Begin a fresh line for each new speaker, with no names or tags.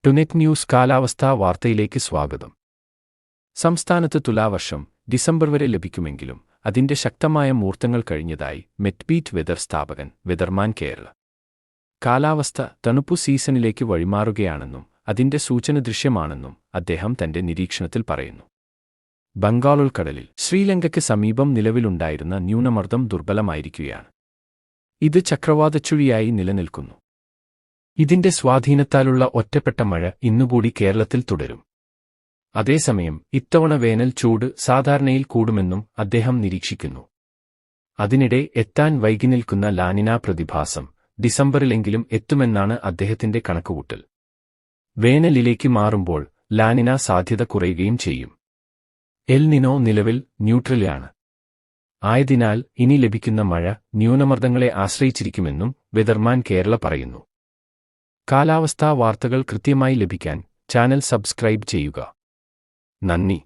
ടുനെറ്റ് news കാലാവസ്ഥാ വാർത്തയിലേക്ക് സ്വാഗതം. സംസ്ഥാനത്ത് തുലാവർഷം ഡിസംബർ വരെ ലഭിക്കുമെങ്കിലും അതിന്റെ ശക്തമായ മുഹൂർത്തങ്ങൾ കഴിഞ്ഞതായി മെറ്റ്ബീറ്റ് വെതർ സ്ഥാപകൻ വെതർമാൻ കേരള. കാലാവസ്ഥ തണുപ്പു സീസണിലേക്ക് വഴിമാറുകയാണെന്നും അതിന്റെ സൂചന ദൃശ്യമാണെന്നും അദ്ദേഹം തന്റെ നിരീക്ഷണത്തിൽ പറയുന്നു. ബംഗാൾ ഉൾക്കടലിൽ ശ്രീലങ്കയ്ക്ക് സമീപം നിലവിലുണ്ടായിരുന്ന ന്യൂനമർദ്ദം ദുർബലമായിരിക്കുകയാണ്. ഇത് ചക്രവാതച്ചുഴിയായി നിലനിൽക്കുന്നു. ഇതിന്റെ സ്വാധീനത്താലുള്ള ഒറ്റപ്പെട്ട മഴ ഇന്നുകൂടി കേരളത്തിൽ തുടരും. അതേസമയം ഇത്തവണ വേനൽ ചൂട് സാധാരണയിൽ കൂടുമെന്നും അദ്ദേഹം നിരീക്ഷിക്കുന്നു. അതിനിടെ എത്താൻ വൈകി നിൽക്കുന്ന ലാനിന പ്രതിഭാസം ഡിസംബറിലെങ്കിലും എത്തുമെന്നാണ് അദ്ദേഹത്തിന്റെ കണക്കുകൂട്ടൽ. വേനലിലേക്ക് മാറുമ്പോൾ ലാനിന സാധ്യത കുറയുകയും ചെയ്യും. എൽ നിനോ നിലവിൽ ന്യൂട്രലാണ്. ആയതിനാൽ ഇനി ലഭിക്കുന്ന മഴ ന്യൂനമർദ്ദങ്ങളെ ആശ്രയിച്ചിരിക്കുമെന്നും വെതർമാൻ കേരള പറയുന്നു. കാലാവസ്ഥാ വാർത്തകൾ കൃത്യമായി ലഭിക്കാൻ ചാനൽ സബ്സ്ക്രൈബ് ചെയ്യുക. നന്ദി.